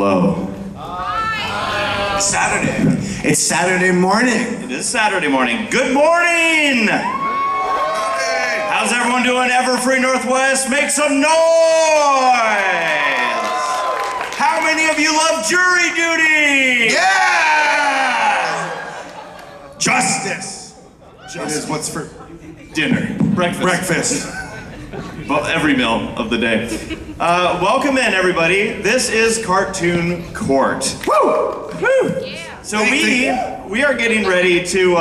Hello. It's Saturday. It's Saturday morning. It is Saturday morning. Good morning! How's everyone doing? Everfree Northwest, make some noise! How many of you love jury duty? Yeah! Justice. It is what's for Dinner. breakfast. Well, every meal of the day. Welcome in, everybody. This is Cartoon Court. Woo! Woo! Yeah. So we are getting ready to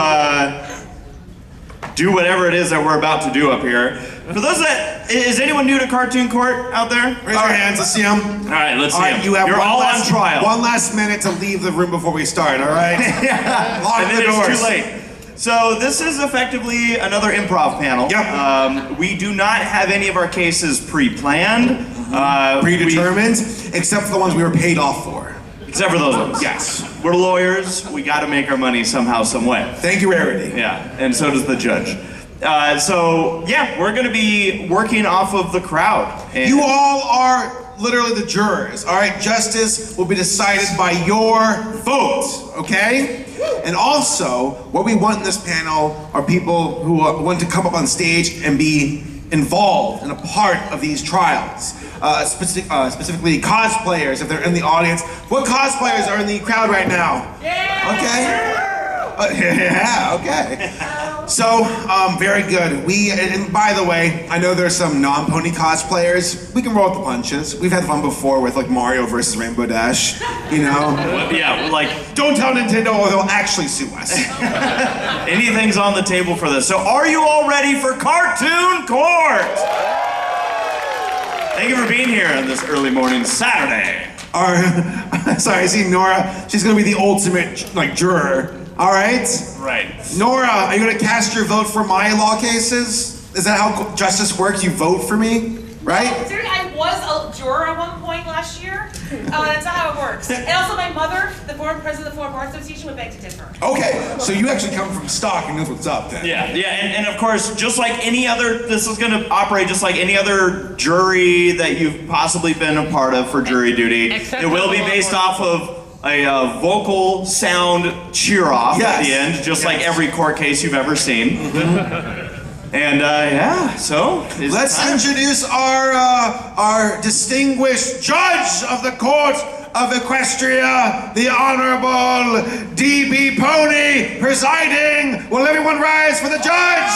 do whatever it is that we're about to do up here. For those that, is anyone new to Cartoon Court out there? Raise your hands, let's see them. All right, let's see them. You're all on trial. One last minute to leave the room before we start, all right? Yeah. Lock And the then doors. it's too late. So this is effectively another improv panel. Yep. We do not have any of our cases pre-planned. Predetermined, except for the ones we were paid off for. Except for those ones. Yes. We're lawyers. We got to make our money somehow, some way. Thank you, Rarity. Yeah, and so does the judge. So yeah, we're going to be working off of the crowd. And You all are literally the jurors, all right? Justice will be decided by your vote, okay? And also, what we want in this panel are people who want to come up on stage and be involved and a part of these trials. Specifically cosplayers, if they're in the audience. What cosplayers are in the crowd right now? Yeah! Okay. Yeah, okay. So, very good. And by the way, I know there's some non-pony cosplayers. We can roll with the punches. We've had fun before with like Mario versus Rainbow Dash, you know? Yeah, like Don't tell Nintendo or they'll actually sue us. anything's on the table for this. So are you all ready for Cartoon Court? Thank you for being here on this early morning Saturday. Sorry, I see Nora. She's gonna be the ultimate like juror. All right? Right. Nora, are you gonna cast your vote for my law cases? Is that how justice works? You vote for me, right? Dude, I was a juror at one point last year. That's not how it works. And also my mother, the former president of the Florida Bar Association, would beg to differ. Okay, so you actually come from stock and knows what's up then. Yeah, and of course, just like any other, this is going to operate just like any other jury that you've possibly been a part of for jury duty. It will be based off of a vocal sound cheer-off at the end, just like every court case you've ever seen. And yeah, so let's introduce our distinguished judge of the court of Equestria, the Honorable D.B. Pony, presiding. Will everyone rise for the judge?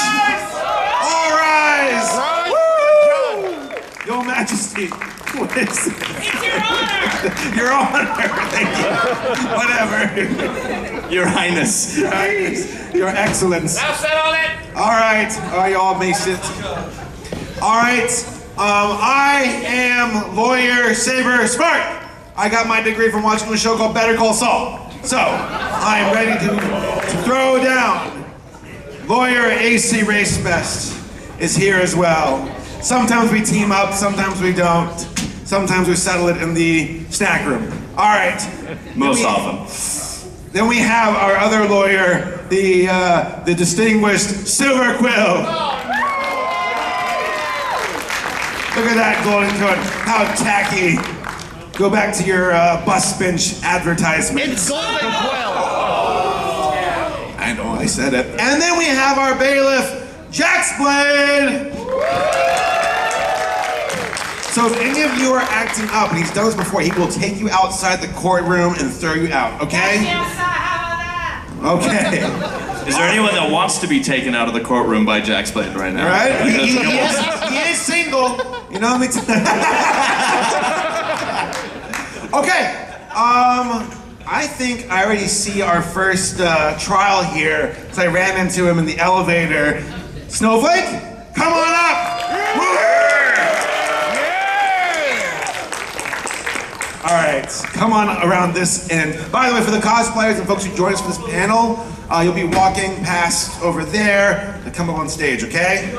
All rise. Woo! Your Majesty. What is it? It's your honor! Your Honor. Thank you. Whatever. Your Highness. Your Highness. Your Excellence. Now sit on it! All right, y'all may sit. All right, I am lawyer Saberspark. I got my degree from watching a show called Better Call Saul. So, I am ready to throw down. Lawyer ACRacebest is here as well. Sometimes we team up, sometimes we don't. Sometimes we settle it in the snack room. All right. Most often. Then we have our other lawyer, the distinguished Silver Quill. Look at that golden coat. How tacky. Go back to your bus bench advertisement. It's Golden Quill. I know, I said it. And then we have our bailiff, Jaxblade. So if any of you are acting up, and he's done this before, he will take you outside the courtroom and throw you out, okay? Okay. Is there anyone that wants to be taken out of the courtroom by Jaxblade right now? Right? He is single. You know what I mean? Okay. I think I already see our first trial here, because I ran into him in the elevator. Snowflake, come on up. All right, come on around this end. By the way, for the cosplayers and folks who join us for this panel, you'll be walking past over there to come up on stage, okay?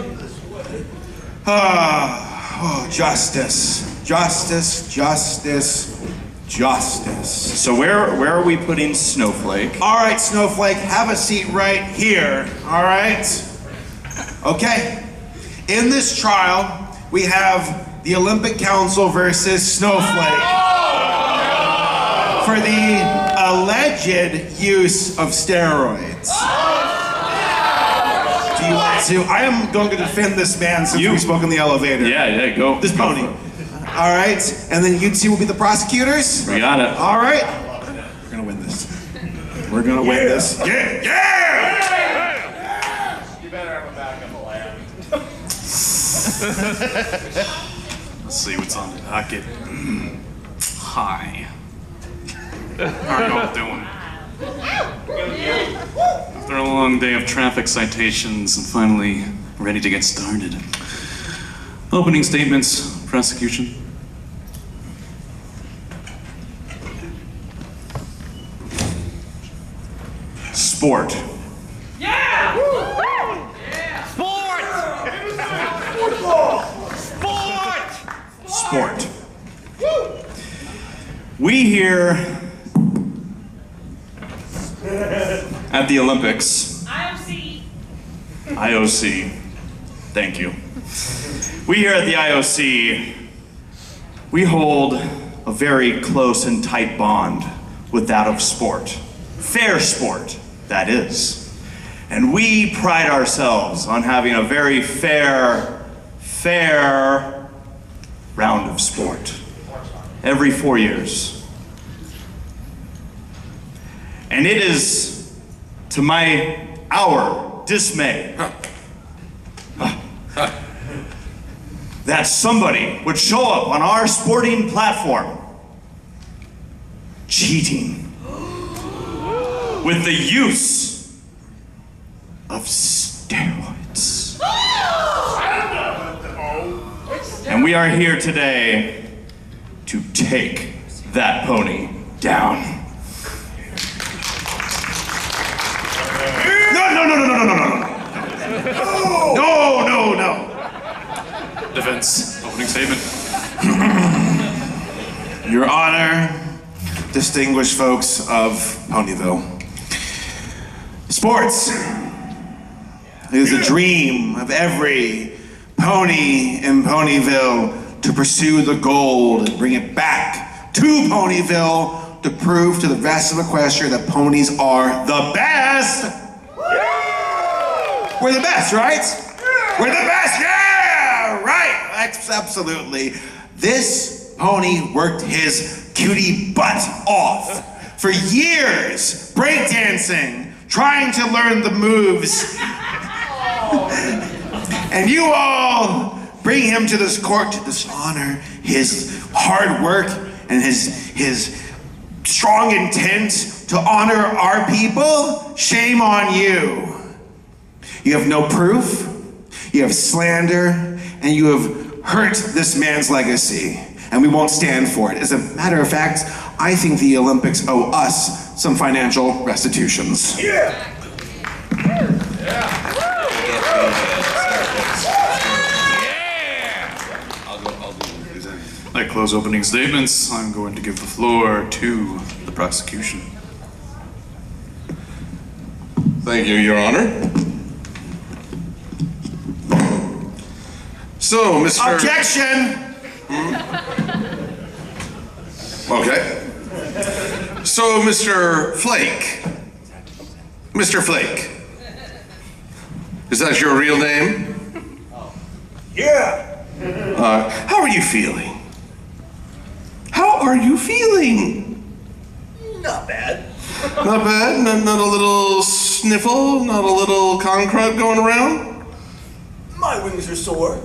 Oh, justice, justice, justice, justice. So where are we putting Snowflake? All right, Snowflake, have a seat right here, all right? Okay, in this trial, we have the Olympic Council versus Snowflake. for the alleged use of steroids. Do you want to? I am going to defend this man since we spoke in the elevator. Yeah, go. This pony. All right, and then you two will be the prosecutors? We got it. All right. We're gonna win this. We're gonna win this. Yeah! You better have a back on the land. Let's see what's on the docket. Hi. How are you all doing? After a long day of traffic citations and finally ready to get started. Opening statements, prosecution. Sport. Yeah! Sport. We here at the Olympics, IOC, thank you. We here at the IOC, we hold a very close and tight bond with that of sport. Fair sport, that is. And we pride ourselves on having a very fair round of sport every 4 years. And it is to our dismay that somebody would show up on our sporting platform cheating with the use of steroids. And we are here today to take that pony down. No. Defense, opening statement. Your Honor, distinguished folks of Ponyville. Sports is a dream of every pony in Ponyville to pursue the gold and bring it back to Ponyville to prove to the rest of Equestria that ponies are the best. We're the best, right? We're the best, yeah, right, absolutely. This pony worked his cutie butt off for years, breakdancing, trying to learn the moves. And you all bring him to this court to dishonor his hard work and his strong intent to honor our people? Shame on you. You have no proof, you have slander, and you have hurt this man's legacy, and we won't stand for it. As a matter of fact, I think the Olympics owe us some financial restitutions. Yeah. I close opening statements. I'm going to give the floor to the prosecution. Thank you, Your Honor. So, Mr. Objection! Okay. So, Mr. Flake. Mr. Flake. Is that your real name? Yeah. How are you feeling? How are you feeling? Not bad. Not bad? Not a little sniffle? Not a little concrete going around? My wings are sore.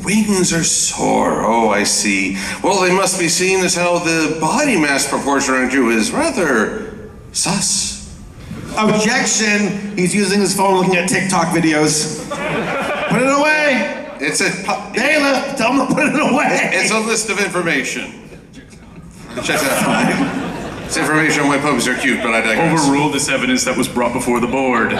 Wings are sore. Oh, I see. Well, they must be seen as how the body mass proportion around you is rather sus. Objection! He's using his phone looking at TikTok videos. Put it away! It's a Bailiff, tell him to put it away! It's a list of information. Check that out. It's information on why puppies are cute, but I digress. Overrule this evidence that was brought before the board.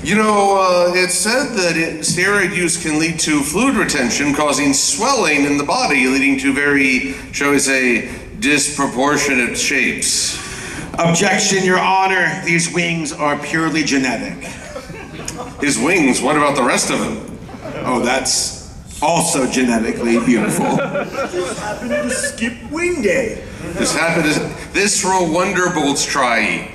You know, it's said that steroid use can lead to fluid retention, causing swelling in the body, leading to very, shall we say, disproportionate shapes. Objection, Your Honor. These wings are purely genetic. His wings, what about the rest of him? Oh, that's also genetically beautiful. Just happened to skip wing day. This for a Wonderbolts try.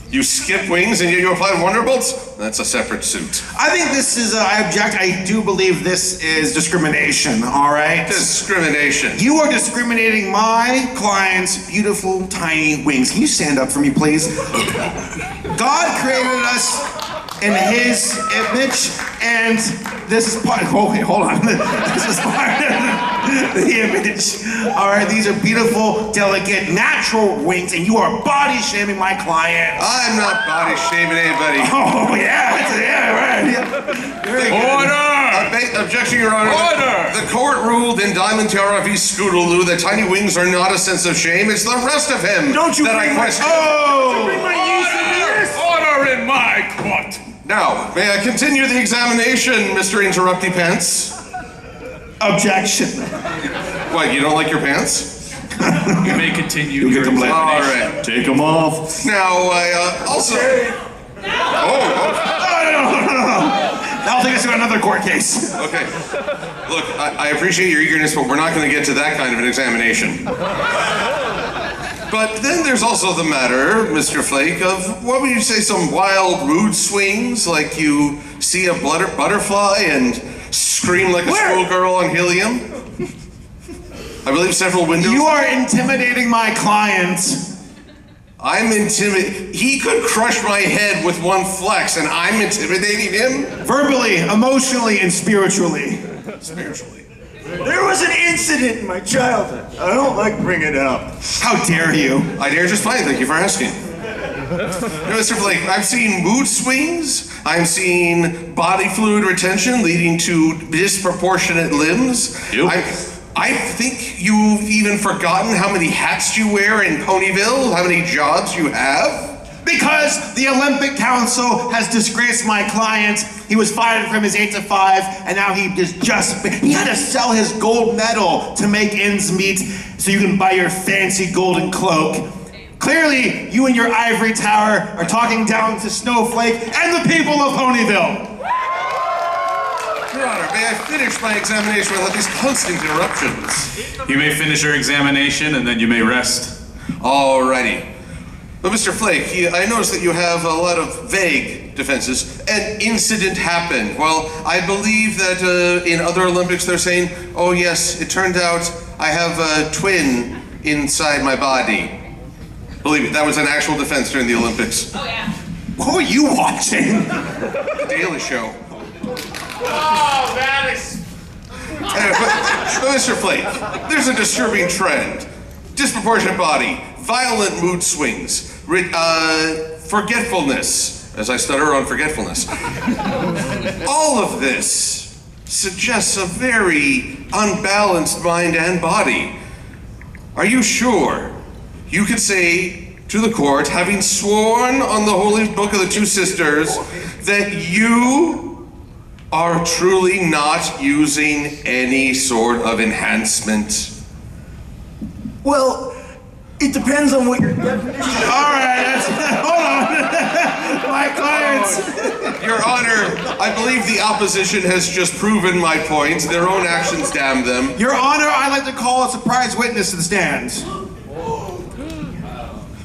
You skip wings and yet you apply Wonderbolts? That's a separate suit. I think this is, I object, I do believe this is discrimination, all right? Discrimination. You are discriminating my client's beautiful, tiny wings. Can you stand up for me, please? God created us in his image, and this is part, oh wait, hold on. This is part of the image. All right, these are beautiful, delicate, natural wings, and you are body shaming my client. I'm not body shaming anybody. Oh yeah, right. Yeah. Very good. Objection, Your Honor. Order! The court ruled in Diamond Tiara v. Scootaloo that tiny wings are not a sense of shame. It's the rest of him Don't you that I bring my- question. Order in my court! Now, may I continue the examination, Mr. Interrupty Pants? Objection. What, you don't like your pants? You may continue your them later. All examination. right. Take them off. Now, I also... Oh, That'll take us to another court case. okay. Look, I appreciate your eagerness, but we're not going to get to that kind of an examination. But then there's also the matter, Mr. Flake, of, what would you say, some wild mood swings, like you see a butterfly and scream like a schoolgirl on helium? I believe several windows... You are intimidating my client. I'm intimidated. He could crush my head with one flex, and I'm intimidating him? Verbally, emotionally, and spiritually. Spiritually. There was an incident in my childhood. I don't like bringing it up. How dare you? I dare just fine, thank you for asking. No, Mr. Flake, I've seen mood swings, I'm seeing body fluid retention leading to disproportionate limbs. I think you've even forgotten how many hats you wear in Ponyville, how many jobs you have. Because the Olympic Council has disgraced my client. He was fired from his 8 to 5, and now he had to sell his gold medal to make ends meet so you can buy your fancy golden cloak. Clearly, you and your ivory tower are talking down to Snowflake and the people of Ponyville. Your Honor, may I finish my examination without these constant interruptions? You may finish your examination and then you may rest. Alrighty. But Mr. Flake, I noticed that you have a lot of vague defenses. An incident happened. Well, I believe that in other Olympics they're saying, oh yes, it turned out I have a twin inside my body. Believe me, that was an actual defense during the Olympics. Oh yeah. What were you watching? The Daily Show. Oh, that is... But Mr. Flake, there's a disturbing trend. Disproportionate body, violent mood swings, forgetfulness, as I stutter on forgetfulness. All of this suggests a very unbalanced mind and body. Are you sure you could say to the court, having sworn on the Holy Book of the Two Sisters, that you are truly not using any sort of enhancement? Well, it depends on what your definition is. All right, hold on. My clients. Your Honor, I believe the opposition has just proven my point. Their own actions damn them. Your Honor, I'd like to call a surprise witness to the stand.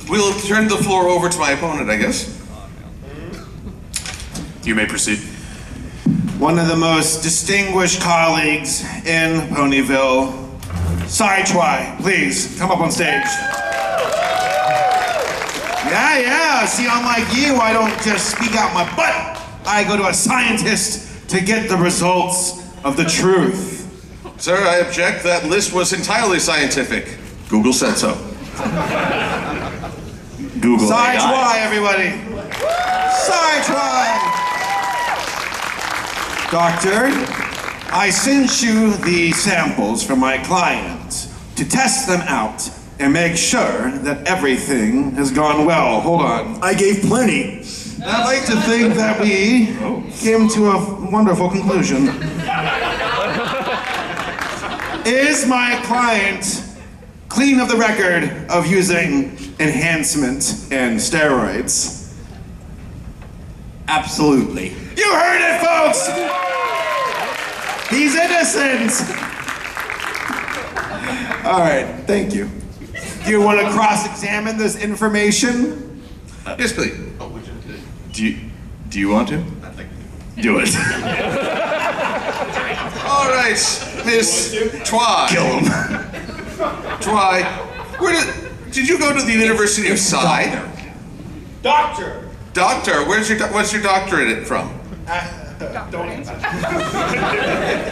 We'll turn the floor over to my opponent, I guess. You may proceed. One of the most distinguished colleagues in Ponyville, Try, please come up on stage. Yeah, see, unlike you, I don't just speak out my butt. I go to a scientist to get the results of the truth. Sir, I object. That list was entirely scientific. Google said so. Google Try, everybody. Try. Doctor, I sent you the samples from my client to test them out and make sure that everything has gone well. Hold on. I gave plenty. I'd like to think that we came to a wonderful conclusion. Is my client clean of the record of using enhancement and steroids? Absolutely. You heard it, folks! He's innocent! All right, thank you. Do you want to cross-examine this information? Yes, please. Do you want to? Do it. All right, Miss Twy. Kill him. Twy, did you go to the University of Psy? Doctor. Doctor, what's your doctorate from? Don't answer.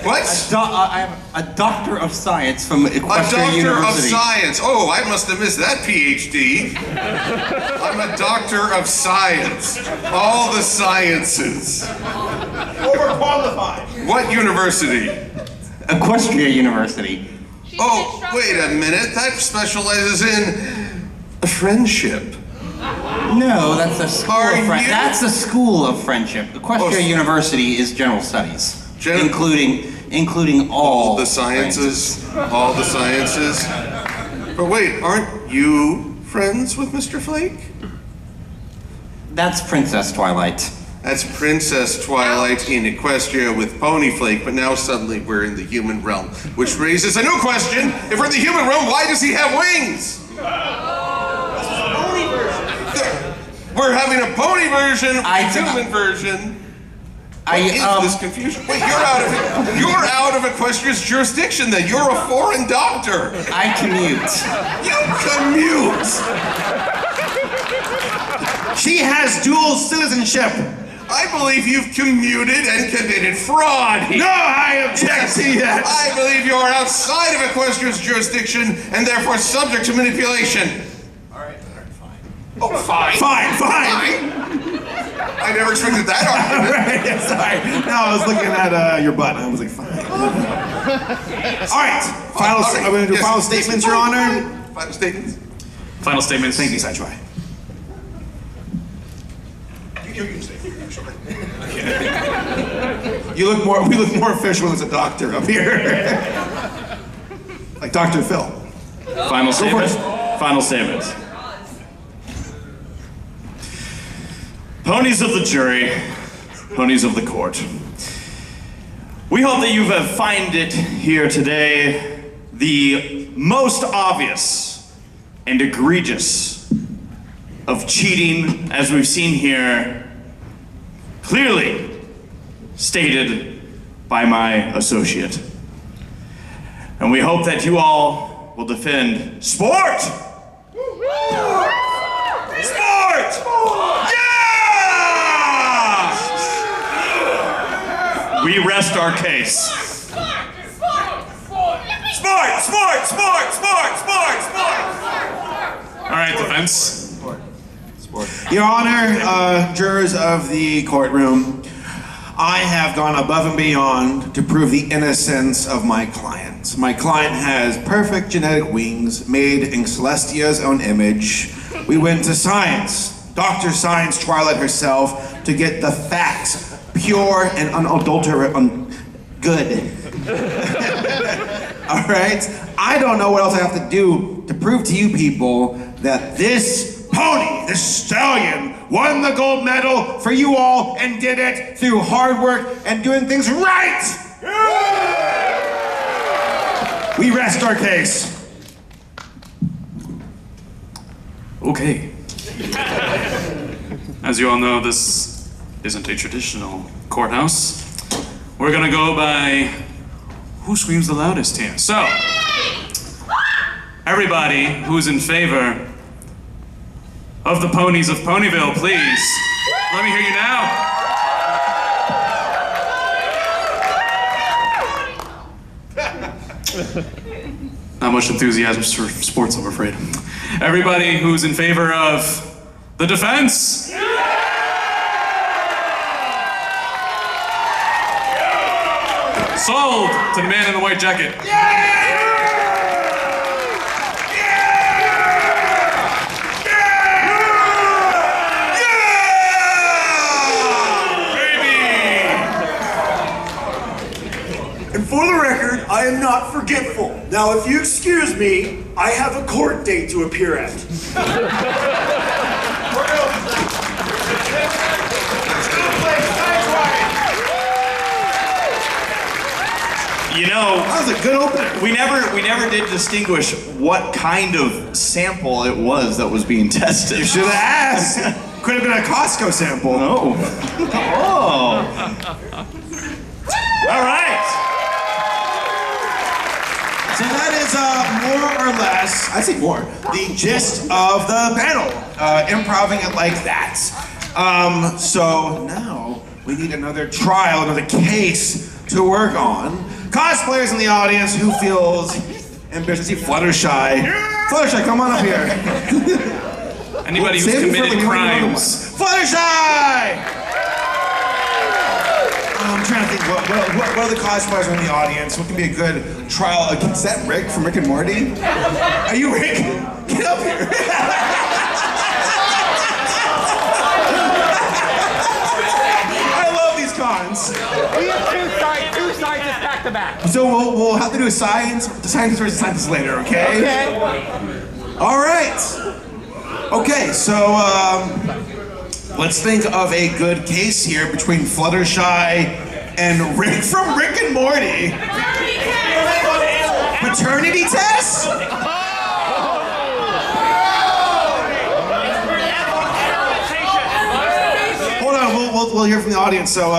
What? I'm a doctor of science from A Equestria doctor University. of science. Oh, I must have missed that PhD. I'm a doctor of science. All the sciences. Overqualified. What university? Equestria University. Oh, wait a minute. That specializes in friendship. No, that's a school Are of friendship. you- That's a school of friendship. Equestria Oh, University is general studies, Gen- including all The sciences. All the sciences. But wait, aren't you friends with Mr. Flake? That's Princess Twilight. That's Princess Twilight in Equestria with Pony Flake, but now suddenly we're in the human realm, which raises a new question. If we're in the human realm, why does he have wings? We're having a pony version, a human version. What is this confusion? Wait, you're out of Equestria's jurisdiction then. You're a foreign doctor. I commute. You commute. She has dual citizenship. I believe you've commuted and committed fraud here. No, I object to that. I believe you are outside of Equestria's jurisdiction and therefore subject to manipulation. All right, fine. Oh, fine. Fine. I never expected that argument. Right, yeah, sorry. No, I was looking at your butt. I was like, fine. All right. I'm going to do final statements, Your Honor. Final statements. Final statements. Thank you, Sideway. We look more official as a doctor up here. Like Dr. Phil. Final statements. Final statements. Ponies of the jury, ponies of the court. We hope that you have found it here today the most obvious and egregious of cheating, as we've seen here, clearly stated by my associate. And we hope that you all will defend sport! Sport! Yeah! We rest our case. Sport! All right, defense. Your Honor, jurors of the courtroom, I have gone above and beyond to prove the innocence of my client. My client has perfect genetic wings made in Celestia's own image. We went to science, Dr. Science Twilight herself, to get the facts, pure and unadulterated, good. All right? I don't know what else I have to do to prove to you people that this pony, this stallion, won the gold medal for you all and did it through hard work and doing things right! We rest our case. Okay. As you all know, this isn't a traditional courthouse. We're gonna go by who screams the loudest here. So, everybody who's in favor of the ponies of Ponyville, please, let me hear you now. Not much enthusiasm for sports, I'm afraid. Everybody who's in favor of the defense. Sold to the man in the white jacket. And for the record, I am not forgetful. Now, if you excuse me, I have a court date to appear at. You know, That was a good opener. we never did distinguish what kind of sample it was that was being tested. You should have asked. Could have been a Costco sample. Oh. Oh. All right. So that is more or less, I'd say more, the gist of the panel. Improving it like that. So now we need another trial, another case to work on. Cosplayers in the audience who feels ambitious. See Fluttershy. Fluttershy, come on up here. Anybody who's Save it for committed when you want another crimes. one. Fluttershy! I'm trying to think, what are the cosplayers in the audience? What can be a good trial? Is that Rick from Rick and Morty? Are you Rick? Get up here. I love these cons. We have two scientists back to back. So we'll have to do a scientist versus scientist later, okay? Okay. All right. Okay, so let's think of a good case here between Fluttershy and Rick from Rick and Morty. Paternity test? Hold on, we'll hear from the audience. So,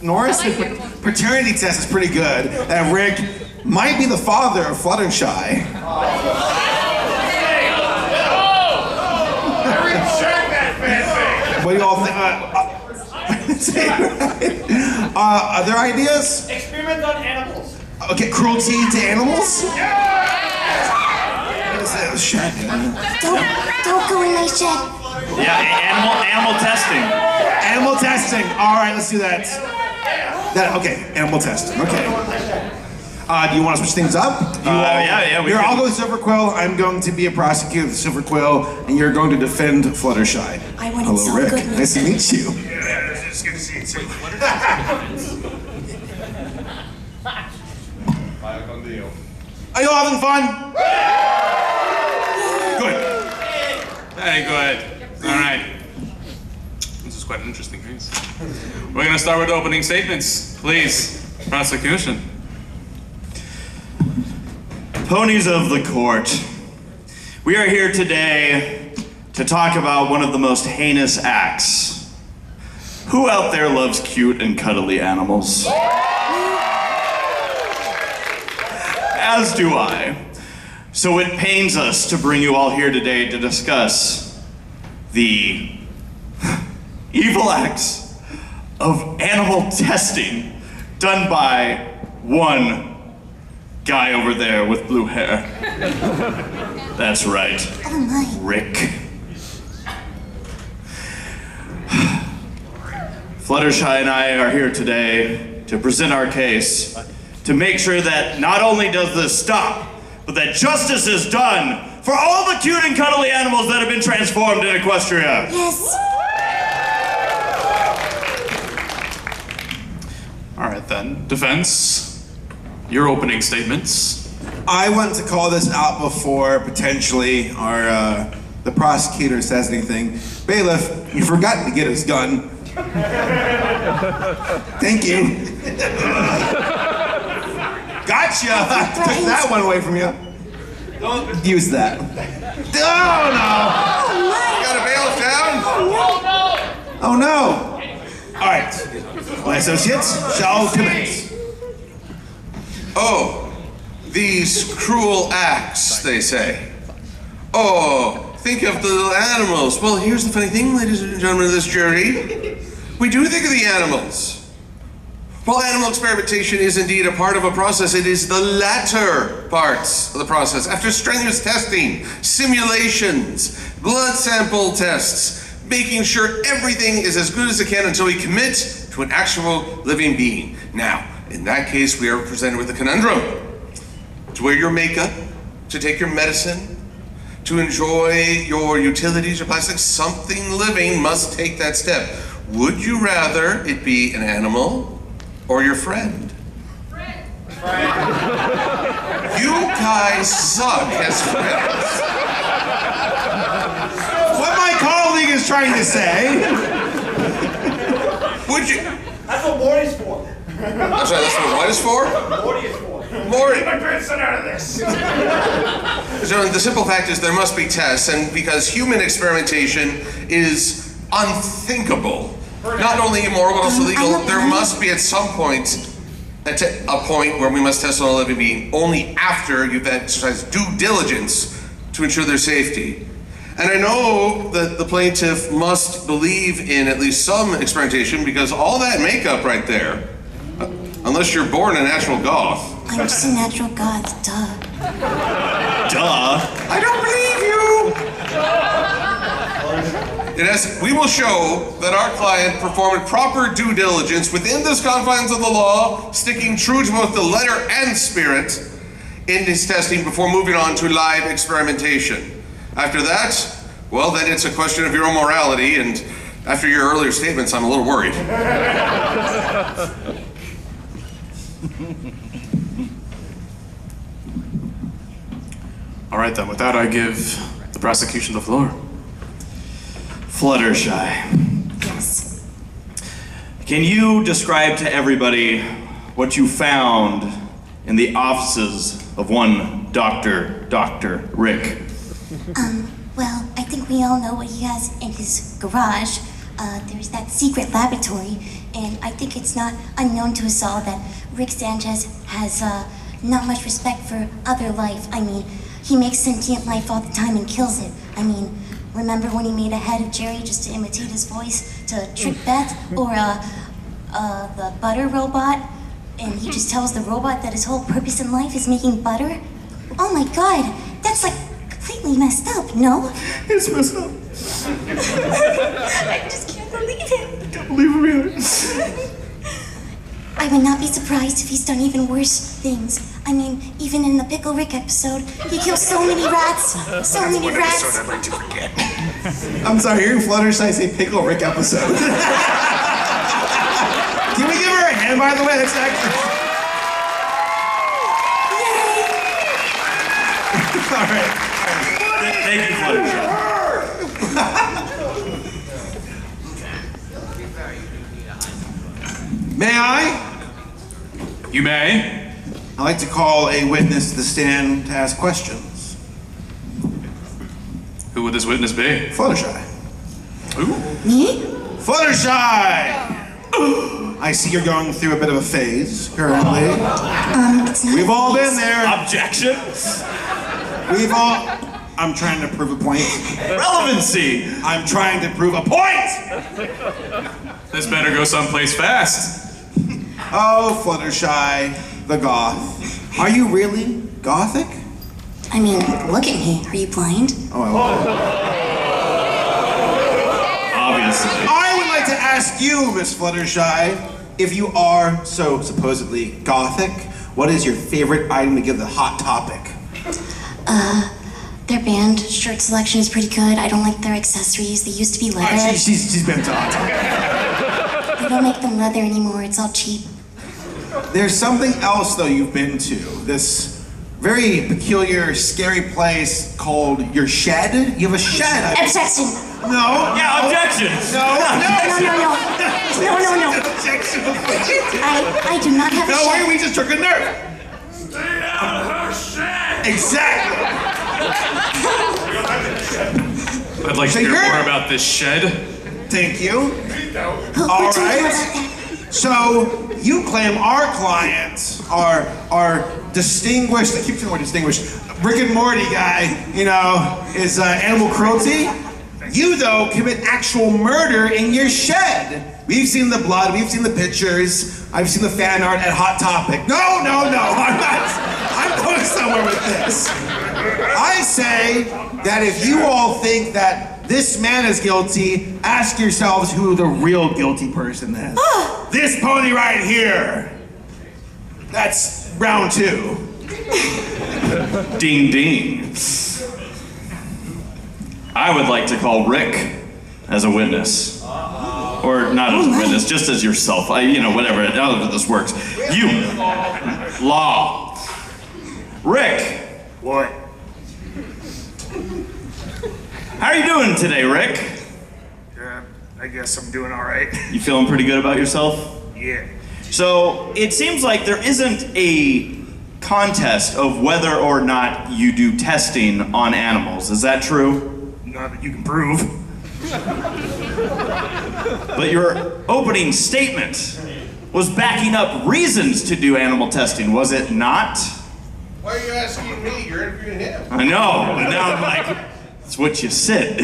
Norris, the paternity test is pretty good. And Rick might be the father of Fluttershy. What do you all think? Are there ideas? Experiment on animals. Okay, cruelty to animals? Don't go in my shed. Yeah, animal testing. Animal testing. All right, let's do that. Okay, animal testing. Okay. Do you want to switch things up? Yeah, we Here, can. I'll go with Silver Quill. I'm going to be a prosecutor with Silver Quill, and you're going to defend Fluttershy. I wanted Hello, so Rick. good. Nice to meet you. It's good to see you too. Are you all having fun? Good. Hey, go ahead. All right. This is quite an interesting case. We're going to start with opening statements. Please, prosecution. Ponies of the court. We are here today to talk about one of the most heinous acts. Who out there loves cute and cuddly animals? As do I. So it pains us to bring you all here today to discuss the evil acts of animal testing done by one guy over there with blue hair. That's right. Oh my. Rick. Fluttershy and I are here today to present our case to make sure that not only does this stop, but that justice is done for all the cute and cuddly animals that have been transformed in Equestria. Yes. All right, then. Defense, your opening statements. I wanted to call this out before potentially the prosecutor says anything. Bailiff, you forgot to get his gun. Thank you. Gotcha! Took that one away from you. Don't use that. Oh Got a bailiff down? no! Oh no! All right, my associates shall commence. Oh, these cruel acts, they say. Oh, think of the little animals. Well, here's the funny thing, ladies and gentlemen of this jury. We do think of the animals. While animal experimentation is indeed a part of a process, it is the latter parts of the process. After strenuous testing, simulations, blood sample tests, making sure everything is as good as it can until we commit to an actual living being. Now, in that case, we are presented with a conundrum. To wear your makeup, to take your medicine, to enjoy your utilities, your plastics, something living must take that step. Would you rather it be an animal or your friend? You guys suck as friends. What my colleague is trying to say. Would you? That's what Morty's for. I'm sorry, that's what white is for? Morty is for. Morty. Get my grandson out of this. So the simple fact is there must be tests, and because human experimentation is unthinkable, not only immoral but also legal, there must be at some point a point where we must test on a living being only after you've exercised due diligence to ensure their safety. And I know that the plaintiff must believe in at least some experimentation because all that makeup right there, unless you're born a natural goth. I'm just a natural goth, duh. Duh. I don't believe you! Yes, we will show that our client performed proper due diligence within the confines of the law, sticking true to both the letter and spirit in his testing before moving on to live experimentation. After that, well, then it's a question of your own morality, and after your earlier statements, I'm a little worried. All right, then. With that, I give the prosecution the floor. Fluttershy. Yes. Can you describe to everybody what you found in the offices of one Dr. Rick? Well, I think we all know what he has in his garage. There's that secret laboratory, and I think it's not unknown to us all that Rick Sanchez has not much respect for other life. I mean, he makes sentient life all the time and kills it. I mean, remember when he made a head of Jerry just to imitate his voice to trick Beth? Or the butter robot, and he just tells the robot that his whole purpose in life is making butter? Oh my god, that's like completely messed up, no? It's messed up. I just can't believe it. I can't believe him either. I would not be surprised if he's done even worse things. I mean, even in the Pickle Rick episode, he kills so many rats. So many rats. I'd like to forget. I'm sorry, hearing Fluttershy say Pickle Rick episode. Can we give her a hand, by the way? That's actually... All right. Thank you, Fluttershy. May I? You may. I'd like to call a witness to the stand to ask questions. Who would this witness be? Fluttershy. Who? Me? Fluttershy! I see you're going through a bit of a phase, currently. It's not We've all been there. Objection. We've all... I'm trying to prove a point. Relevancy. I'm trying to prove a point! This better go someplace fast. Oh, Fluttershy, the goth. Are you really gothic? I mean, look at me. Are you blind? Obviously. I would like to ask you, Miss Fluttershy, if you are so supposedly gothic, what is your favorite item to give the hot topic? Their band shirt selection is pretty good. I don't like their accessories. They used to be leather. She's been talking. They don't make them leather anymore. It's all cheap. There's something else, though, you've been to. This very peculiar, scary place called your shed. You have a shed. Objection. No. Yeah, objection. No. No. Objection. I do not have a No shed. way, we just took a nerve. Stay out of her shed. Exactly. I'd like to hear more about this shed. Thank you. We're All talking right. about that. So you claim our clients are distinguished. I keep saying we're distinguished. Rick and Morty guy, is animal cruelty. You though commit actual murder in your shed. We've seen the blood. We've seen the pictures. I've seen the fan art at Hot Topic. No. I'm not. I'm going somewhere with this. I say that if you all think that this man is guilty, ask yourselves who the real guilty person is. This pony right here. That's round 2. Ding ding. I would like to call Rick as a witness. Or not as a witness, just as yourself. Whatever, however this works. You. Law. Rick. What? How are you doing today, Rick? I guess I'm doing all right. You feeling pretty good about yourself? Yeah. So it seems like there isn't a contest of whether or not you do testing on animals. Is that true? Not that you can prove. But your opening statement was backing up reasons to do animal testing, was it not? Why are you asking me? You're interviewing him. I know, and now I'm like, that's what you said.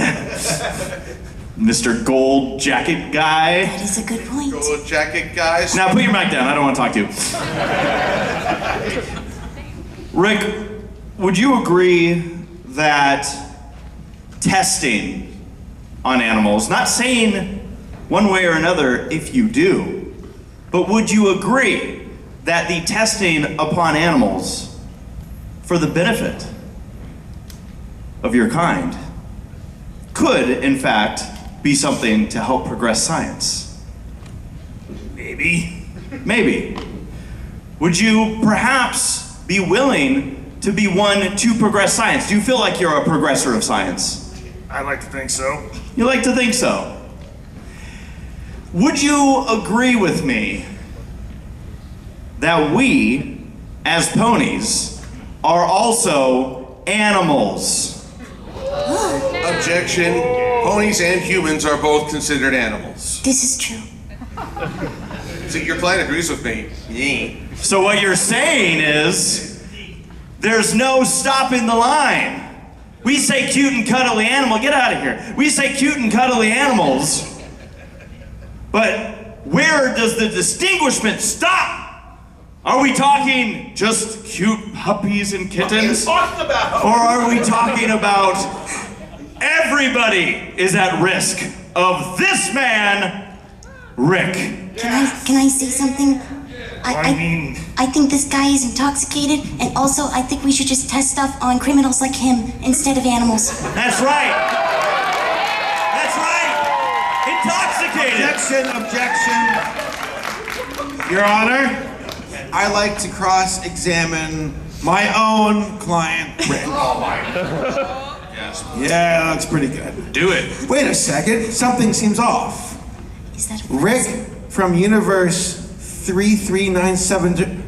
Mr. Gold Jacket Guy. That is a good point. Gold jacket guys. Now put your mic down, I don't want to talk to you. Rick, would you agree that testing on animals, not saying one way or another if you do, but would you agree that the testing upon animals for the benefit of your kind could, in fact, be something to help progress science? Maybe. Maybe. Would you perhaps be willing to be one to progress science? Do you feel like you're a progressor of science? I like to think so. You like to think so. Would you agree with me that we, as ponies, are also animals? Objection. Ponies and humans are both considered animals. This is true. See, your client agrees with me. Yeah. So what you're saying is, there's no stopping the line. We say cute and cuddly animal, get out of here. We say cute and cuddly animals, but where does the distinguishment stop? Are we talking just cute puppies and kittens? Or are we talking about everybody is at risk of this man, Rick? Can I say something? I think this guy is intoxicated, and also I think we should just test stuff on criminals like him instead of animals. That's right. That's right. Intoxicated. Objection. Your Honor, I like to cross-examine my own client, Rick. Oh my. Yes. Yeah, that looks pretty good. Do it. Wait a second, something seems off. Is that Rick from universe 3397.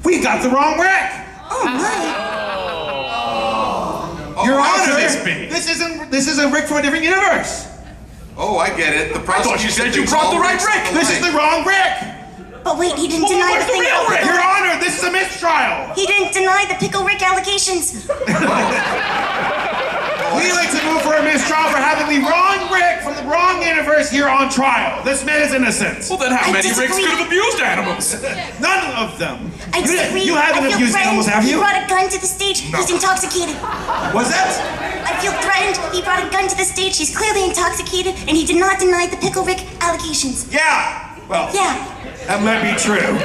We got the wrong Rick! Oh my! Your how Honor, could this be? this is a Rick from a different universe. Oh, I get it. The I thought you said you brought the right Rick. This is the wrong Rick. But wait, he didn't Well, deny where's the thing the real about Rick? Pickle Your Rick. Honor, this is a mistrial. He didn't deny the Pickle Rick allegations. We like to move for a mistrial for having the wrong Rick from the wrong universe here on trial. This man is innocent. Well, then how I many Ricks disagree. could have abused animals? None of them. I disagree. You haven't I feel abused threatened. animals, have He you? brought a gun to the stage. He's intoxicated. Was that? I feel threatened. He brought a gun to the stage. He's clearly intoxicated, and he did not deny the Pickle Rick allegations. Yeah. Well, Yeah. that might be true.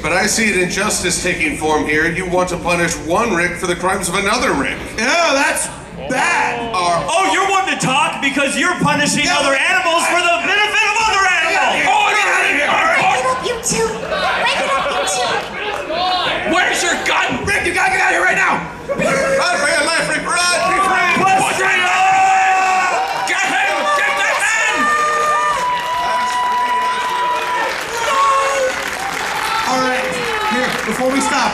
But I see an injustice taking form here. You want to punish one Rick for the crimes of another Rick. Yeah, that's bad. Oh, you're wanting to talk because you're punishing other animals for the benefit of other animals. Oh, no. Break it up, you two. Break it up, you two. Where's your gun? Rick, you gotta get out of here right now. Run for your life, Rick. Run. Be free. Get him! Get that man! All right, here, before we stop.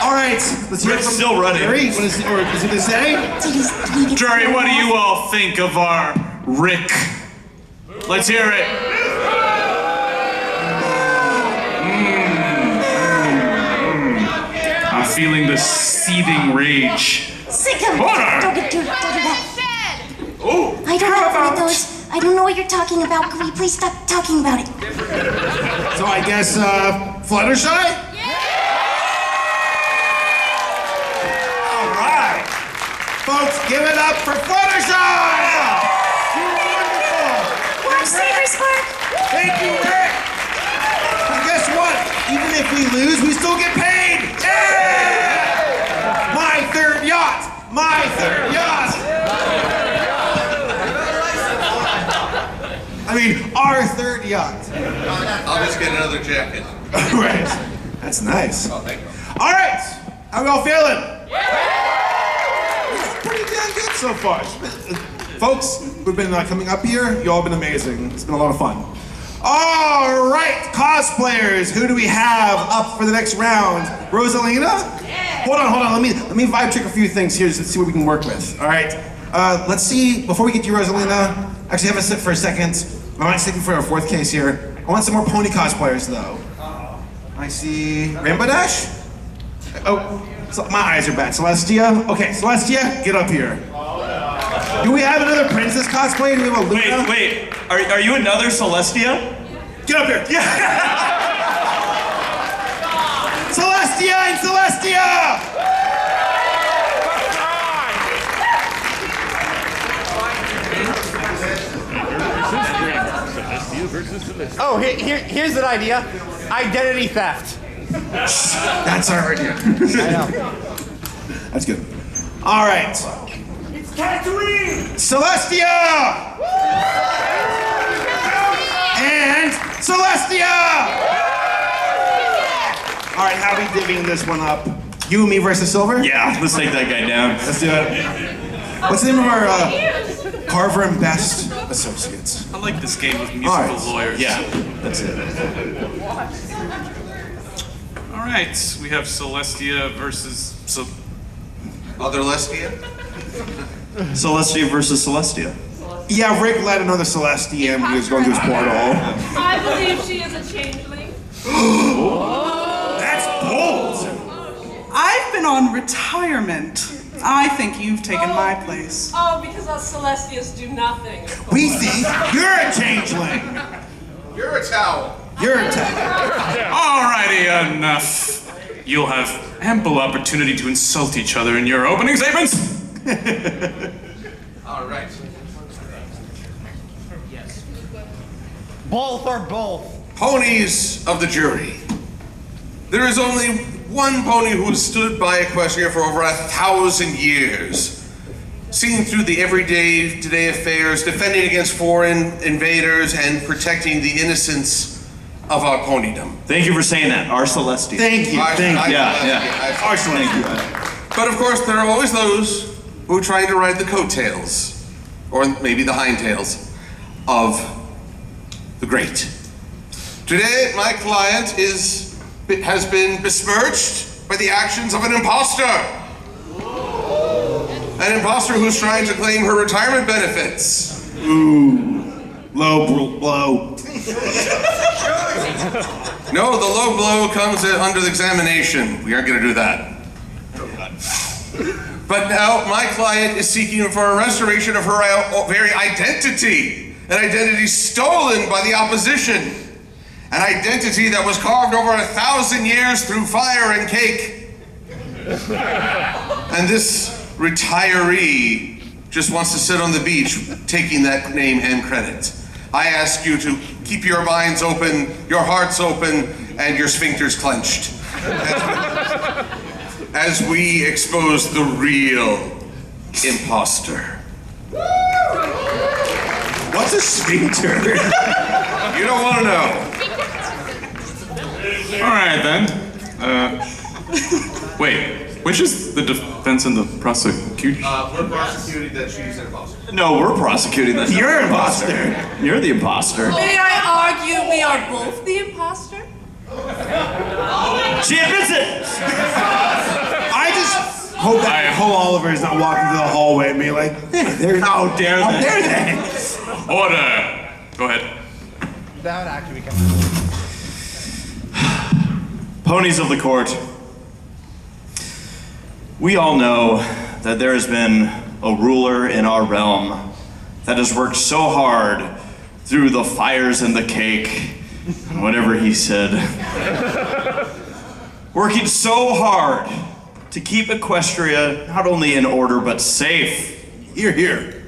All right, let's hear Rick's from still running. Jerry. What is it, or is it to say? Did he get Jerry, what do you all think of our Rick? Let's hear it. I'm feeling the seething rage. Sick him. Order. Don't do that. Oh, I don't have one of those. I don't know what you're talking about. Can we please stop talking about it? So I guess, Fluttershy? All right. Folks, give it up for Fluttershy! You're wonderful! Watch Saberspark. Thank you, Rick! And guess what? Even if we lose, we still get paid! Yeah! My third yacht! My third yacht! I mean, our third yacht. I'll just get another jacket. Right. That's nice. Oh, thank you. All right. How we all feeling? Pretty damn good so far. Folks who've been coming up here, you all been amazing. It's been a lot of fun. All right, cosplayers, who do we have up for the next round? Rosalina? Yeah. Hold on. Let me vibe check a few things here just to see what we can work with. All right. Let's see. Before we get to you, Rosalina, actually have a sip for a second. I want to save you for our fourth case here. I want some more pony cosplayers though. I see Rainbow Dash. Oh, so my eyes are bad. Celestia. Okay, Celestia, get up here. Do we have another princess cosplay? Do we have a Luna? Wait. Are you another Celestia? Get up here. Yeah. Celestia and Celestia! Oh, here's an idea. Identity theft. That's our idea. I know. That's good. All right. It's Tatooine! Celestia! And Celestia! All right, how are we divvying this one up? You, me versus Silver? Yeah, let's take that guy down. Let's do it. What's the name of our Carver and Best associates? I like this game with musical lawyers. Yeah, that's it. All right, we have Celestia versus Other Lestia? Celestia versus Celestia. Yeah, Rick led another Celestia and he was going to his portal. I believe she is a changeling. That's bold! I've been on retirement. I think you've taken my place. Oh, because us Celestias do nothing. We think you're a changeling! You're a towel. You're a towel. Alrighty, enough. You'll have ample opportunity to insult each other in your opening statements. All right. Both are both. Ponies of the jury. There is only one pony who has stood by Equestria for over 1,000 years, seeing through the everyday, today affairs, defending against foreign invaders, and protecting the innocence of our ponydom. Thank you for saying that. Our Celestia. Thank you. Yeah. Our Celestia. But of course, there are always those who are trying to ride the coattails, or maybe the hindtails, of the great. Today, my client has been besmirched by the actions of an imposter. An imposter who's trying to claim her retirement benefits. Ooh. Low blow. No, the low blow comes under the examination. We aren't going to do that. But now my client is seeking for a restoration of her very identity. An identity stolen by the opposition. An identity that was carved over 1,000 years through fire and cake. And this retiree just wants to sit on the beach taking that name and credit. I ask you to keep your minds open, your hearts open, and your sphincters clenched. As we expose the real imposter. What's a sphincter? You don't want to know. All right then. Wait, which is the defense and the prosecution? We're prosecuting that she's an imposter. No, we're prosecuting that. You're an imposter. You're the imposter. May I argue we are both the imposter? She admits it! I just hope that Nicole Oliver is not walking through the hallway and being like, hey, there's How dare how they? dare they? Order! Go ahead. That would actually become. Ponies of the court. We all know that there has been a ruler in our realm that has worked so hard through the fires and the cake, and whatever he said. Working so hard to keep Equestria not only in order but safe. Here, here.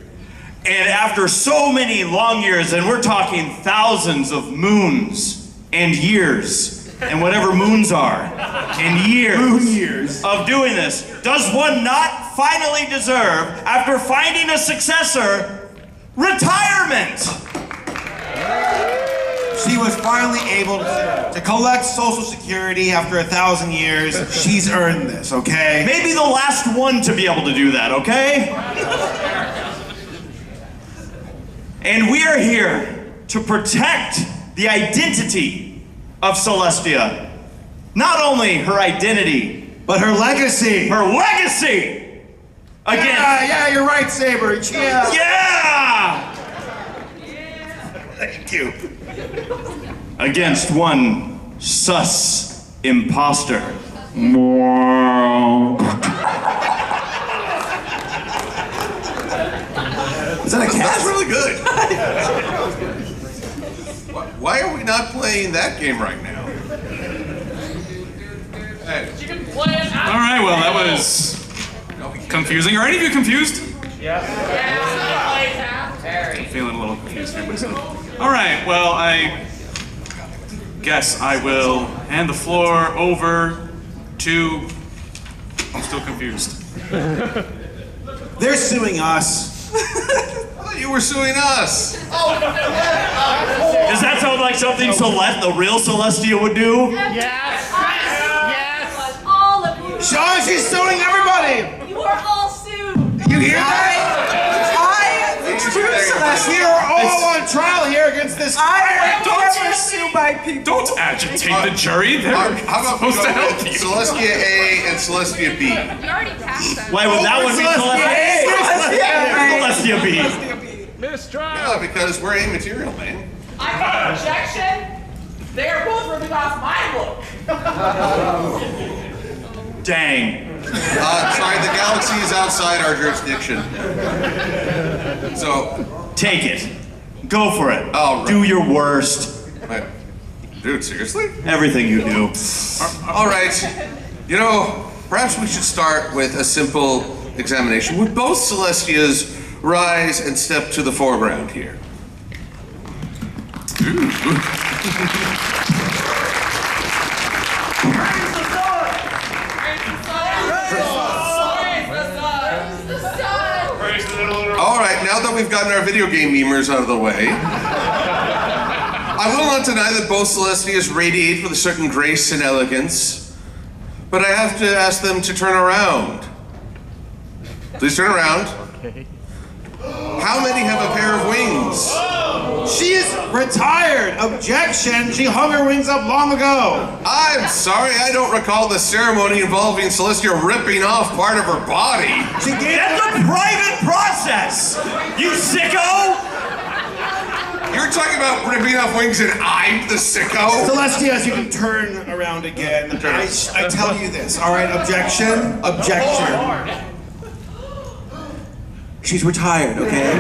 And after so many long years, and we're talking thousands of moons and years, and whatever moons are, and years of doing this, does one not finally deserve, after finding a successor, retirement? She was finally able to collect Social Security after 1,000 years. She's earned this, okay? Maybe the last one to be able to do that, okay? And we are here to protect the identity of Celestia. Not only her identity, but her legacy. Her legacy! Again. Yeah, you're right, Saber. Yeah! Yeah! Thank you. Against one sus imposter. Is that a cat? That's really good. Why are we not playing that game right now? Hey. All right, well, that was confusing. Are any of you confused? Yeah. I'm feeling a little confused here myself. All right, well, I guess I will hand the floor over to... I'm still confused. They're suing us. I thought you were suing us. Does that sound like something the real Celestia would do? Yes. All of you. Sean, she's suing everybody. You are all sued. You hear that? We are all on trial here against this. I would never sue by people. Don't agitate the jury. They're How about we supposed to go help with you. Celestia A and Celestia B? You already passed them. Why would that one be Celestia B? Yeah, because we're A material, man. I got an objection. They are both ripping off my look. Dang. Sorry, the galaxy is outside our jurisdiction. So, take it. Go for it. Oh, right. Do your worst. Dude, seriously? Everything you do. All right. You know, perhaps we should start with a simple examination. Would both Celestias rise and step to the foreground here? All right, now that we've gotten our video game memers out of the way, I will not deny that both Celestias radiate with a certain grace and elegance, but I have to ask them to turn around. Please turn around. How many have a pair of wings? She's retired. Objection. She hung her wings up long ago. I'm sorry, I don't recall the ceremony involving Celestia ripping off part of her body. That's a private process, you sicko! You're talking about ripping off wings and I'm the sicko? Celestia, you can turn around again. I tell you this, all right? Objection. Objection. She's retired, okay?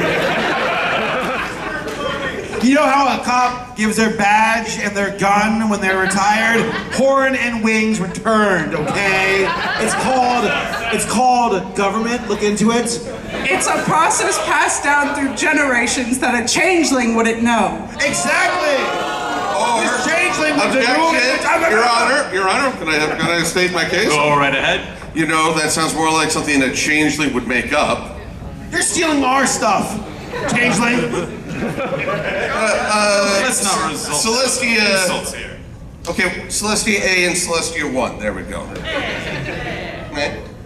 You know how a cop gives their badge and their gun when they're retired? Horn and wings returned, okay? It's called government. Look into it. It's a process passed down through generations that a changeling wouldn't know. Exactly. This changeling would Objection. Your Honor, can I state my case? Go right ahead. You know, that sounds more like something a changeling would make up. You're stealing our stuff, changeling. Let's not result Celestia. insults here. Okay, Celestia A and Celestia 1. There we go.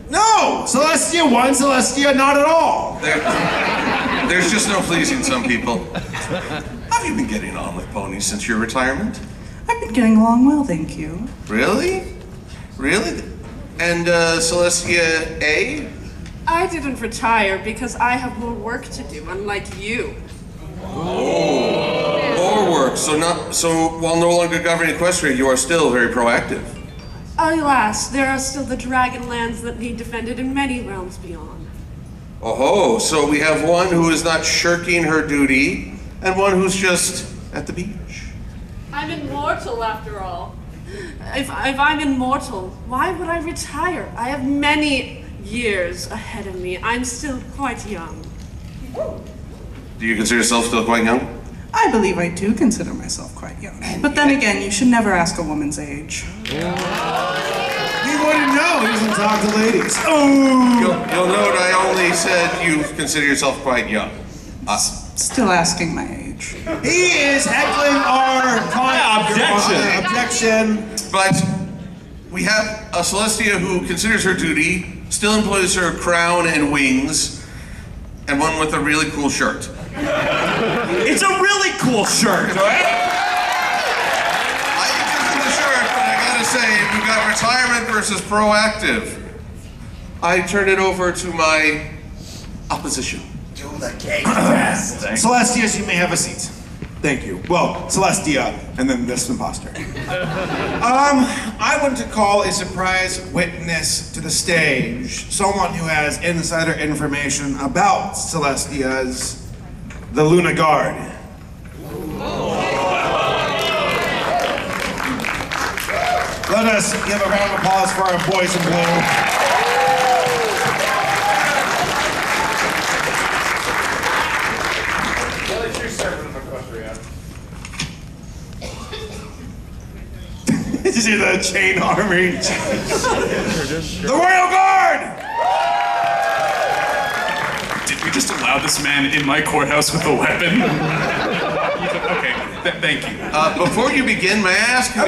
No! Celestia 1, Celestia not at all. There's just no pleasing some people. How have you been getting on with ponies since your retirement? I've been getting along well, thank you. Really? Really? And Celestia A? I didn't retire because I have more work to do, unlike you. Oh, more work. So while no longer governing Equestria, you are still very proactive. Alas, there are still the dragon lands that need defended in many realms beyond. Oh, so we have one who is not shirking her duty, and one who's just at the beach. I'm immortal, after all. If I'm immortal, why would I retire? I have many years ahead of me. I'm still quite young. Do you consider yourself still quite young? I believe I do consider myself quite young. But then again, you should never ask a woman's age. He wouldn't know. He doesn't talk to ladies. You'll note I only said you consider yourself quite young. Still asking my age. He is heckling our client. Objection. But we have a Celestia who considers her duty, still employs her crown and wings, and one with a really cool shirt. It's a really cool shirt, right? retirement versus proactive. I turn it over to my opposition. Do the cake test. Celestia, you may have a seat. Thank you. Well, Celestia, and then this imposter. I want to call a surprise witness to the stage. Someone who has insider information about Celestia's the Luna Guard. Let us give a round of applause for our boys in blue. Did you see the chain armory? The Royal Guard! Did we just allow this man in my courthouse with a weapon? Okay, thank you. Before you begin, may I ask how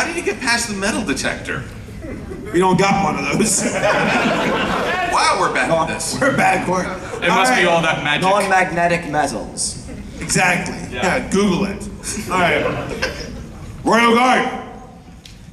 did you get past the metal detector? We don't got one of those. Wow, we're bad at this. We're bad for it. It must be all that magic. Non-magnetic metals. Exactly. Yeah, Google it. All right. Royal Guard,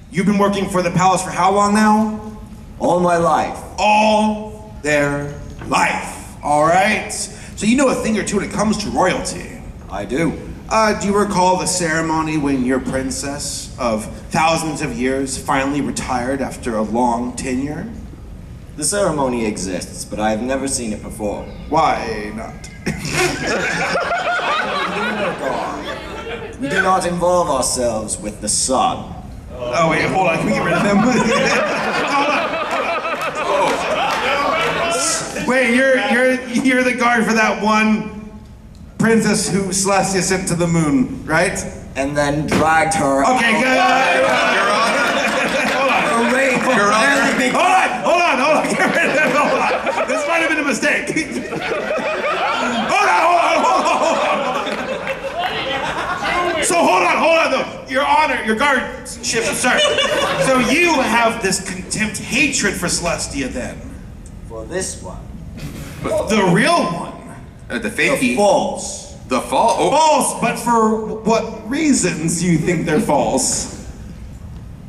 you've been working for the palace for how long now? All my life. All their life. All right. So you know a thing or two when it comes to royalty. I do. Do you recall the ceremony when your princess of thousands of years finally retired after a long tenure? The ceremony exists, but I've never seen it performed. Why not? We do not involve ourselves with the sun. Oh wait, hold on, can we get rid of them? Hold on. Wait, you're the guard for that one princess who Celestia sent to the moon, right? And then dragged her. Okay, good. Hold on. Get rid of them. Hold on. This might have been a mistake. Hold on. So hold on though. Your honor, your guardship, sir. So you have this contempt, hatred for Celestia then? For this one. The real one? The fakey. The false. The false? Oh. False, but for what reasons do you think they're false?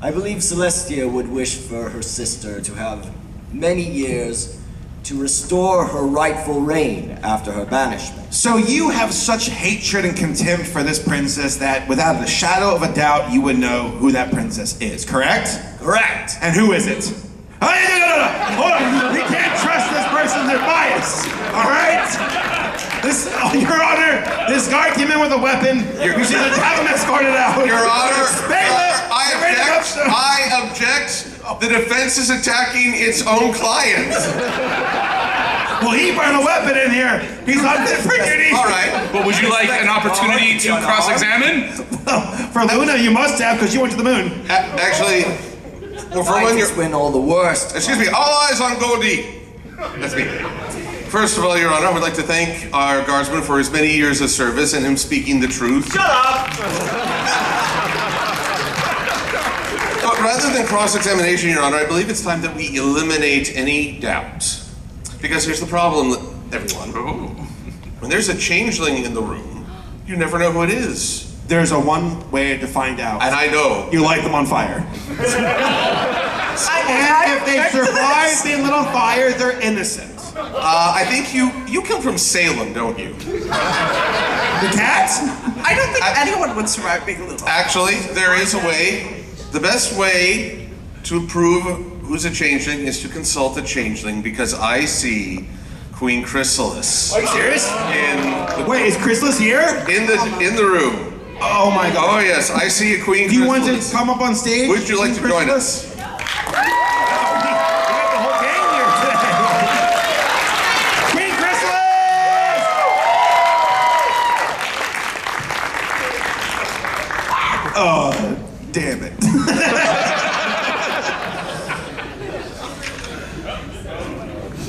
I believe Celestia would wish for her sister to have many years to restore her rightful reign after her banishment. So you have such hatred and contempt for this princess that without a shadow of a doubt you would know who that princess is, correct? Correct. And who is it? Oh, no. Hold on. We can't trust this person, they're biased. All right? Your Honor, this guard came in with a weapon. You should have him escorted out. Your Honor, I object. The defense is attacking its own client. Well, he brought a weapon in here. He's on fit for duty. All right. But would you like an opportunity to cross-examine? For Luna, you must have, because you went to the moon. Actually, well, for I one, just win all the worst. Excuse me, all eyes on Goldie. That's me. First of all, Your Honor, I would like to thank our guardsman for his many years of service and him speaking the truth. Shut up! But rather than cross-examination, Your Honor, I believe it's time that we eliminate any doubt. Because here's the problem, everyone. When there's a changeling in the room, you never know who it is. There's a one way to find out. And I know. You light them on fire. And if they survive being lit on fire, they're innocent. I think you come from Salem, don't you? The cat? I don't think anyone would survive being little. Actually, there is a way. The best way to prove who's a changeling is to consult a changeling, because I see Queen Chrysalis. Are you serious? Wait, is Chrysalis here? In the room. Oh my God. Oh yes, I see a Queen Chrysalis. Do you want to come up on stage? Would you like to join us? Oh, damn it.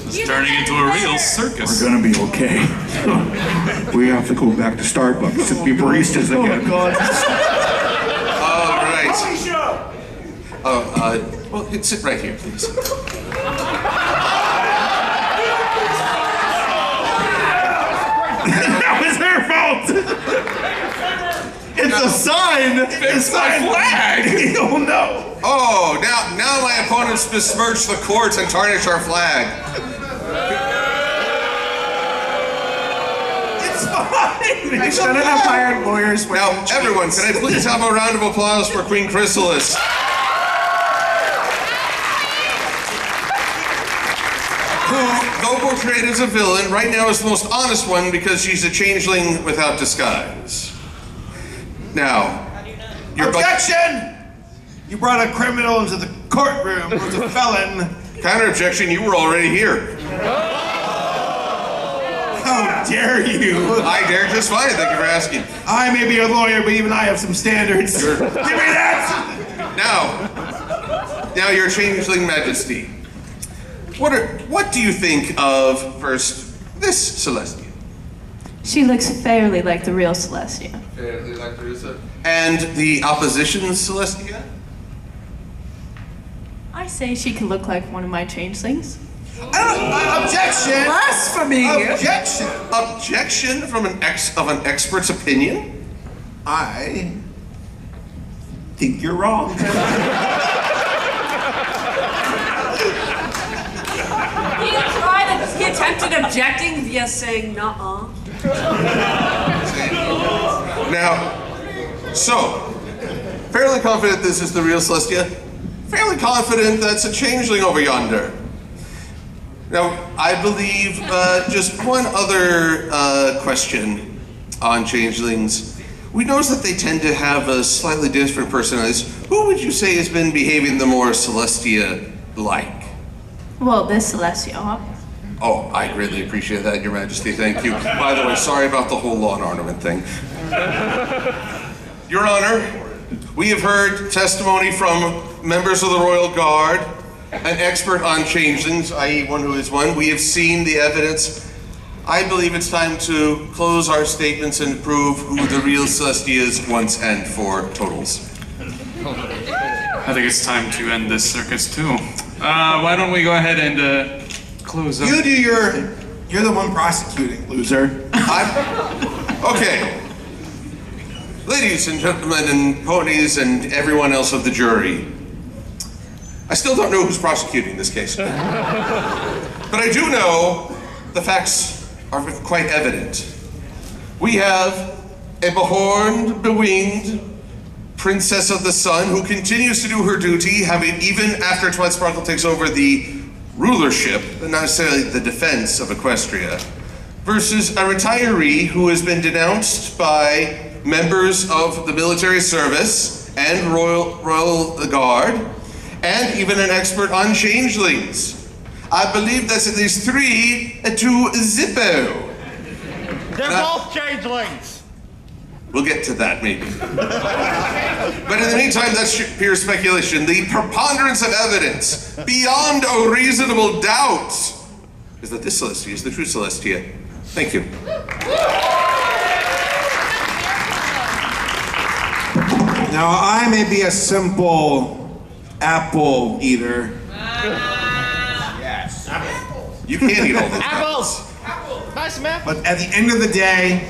It's turning into a real circus. We're gonna be okay. We have to go back to Starbucks to be baristas again. Oh, God. All right. Well, sit right here, please. That was her fault! It's a sign! It's my flag! Oh no! Oh, my opponents besmirch the court and tarnish our flag. It's fine. They shouldn't have hired lawyers. Now, everyone, can I please have a round of applause for Queen Chrysalis? Who, though portrayed as a villain, right now is the most honest one because she's a changeling without disguise. Now, your Objection! You brought a criminal into the courtroom who's a felon. Counter objection, you were already here. How dare you? I dare just fine, thank you for asking. I may be a lawyer, but even I have some standards. Sure. Give me that! Now, your changeling majesty. What do you think of, first, this Celestia? She looks fairly like the real Celestia. Fairly like the real Celestia. And the opposition Celestia? I say she could look like one of my changelings. Objection! Blasphemy! Objection! Objection from an expert's opinion? I think you're wrong. He attempted objecting via saying nuh-uh. Now, so, fairly confident this is the real Celestia. Fairly confident that's a changeling over yonder. Now, I believe just one other question on changelings. We notice that they tend to have a slightly different personalities. Who would you say has been behaving the more Celestia-like? Well, this Celestia. Oh, I greatly appreciate that, Your Majesty. Thank you. By the way, sorry about the whole lawn ornament thing. Your Honor, we have heard testimony from members of the Royal Guard, an expert on changelings, i.e. one who is one. We have seen the evidence. I believe it's time to close our statements and prove who the real Celestia is once and for totals. I think it's time to end this circus too. Why don't we go ahead and close up? You do you're the one prosecuting, loser. Okay. Ladies and gentlemen and ponies and everyone else of the jury, I still don't know who's prosecuting this case. But I do know the facts are quite evident. We have a behorned, bewinged Princess of the Sun who continues to do her duty, having even after Twilight Sparkle takes over the rulership, but not necessarily the defense of Equestria, versus a retiree who has been denounced by members of the military service and Royal Guard, and even an expert on changelings. I believe that's at least 3 to Zippo. They're both changelings. We'll get to that, maybe. But in the meantime, that's pure speculation. The preponderance of evidence, beyond a reasonable doubt, is that this Celestia is the true Celestia. Thank you. Now, I may be a simple apple eater. Yes. You can't eat all those apples. Nice, man. But at the end of the day,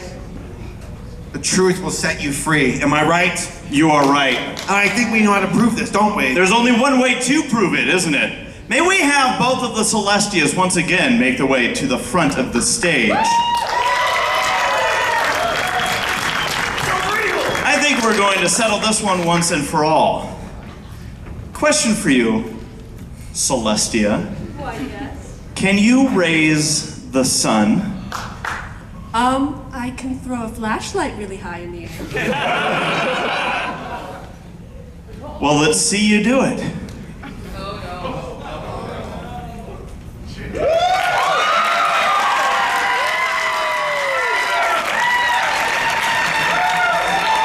the truth will set you free. Am I right? You are right. And I think we know how to prove this, don't we? There's only one way to prove it, isn't it? May we have both of the Celestias once again make their way to the front of the stage. I think we're going to settle this one once and for all. Question for you, Celestia. Why, yes. Can you raise the sun? I can throw a flashlight really high in the air. Well, let's see you do it.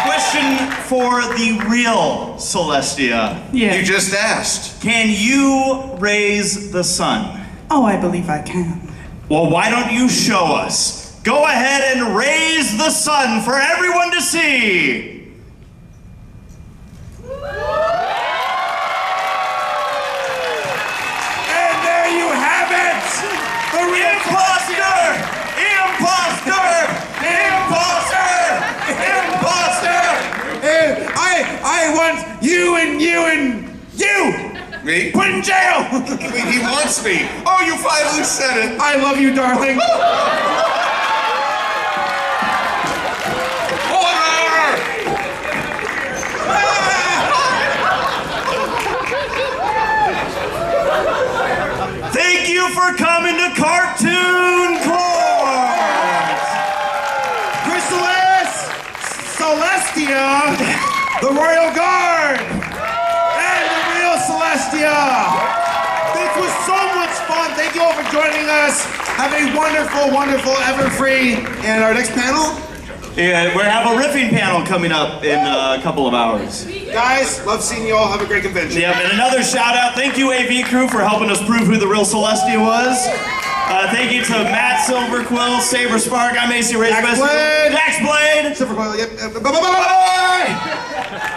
Question for the real Celestia. Yeah. You just asked. Can you raise the sun? Oh, I believe I can. Well, why don't you show us? Go ahead and raise the sun for everyone to see. And there you have it! The real Imposter! Imposter! Imposter! Imposter! And I want you and you and you! Me? Put in jail! Wait, he wants me. Oh, you finally said it. I love you, darling. Thank you for coming to Cartoon Court! Princess Celestia, the Royal Guard, and the real Celestia. This was so much fun. Thank you all for joining us. Have a wonderful, wonderful Everfree. And our next panel? Yeah, we have a riffing panel coming up in a couple of hours. Guys, love seeing you all. Have a great convention. Yeah, and another shout out. Thank you, AV crew, for helping us prove who the real Celestia was. Thank you to Matt Silverquill, Saberspark. I'm ACRacebest. Blade. Jax Blade. Silverquill, yep. Bye-bye.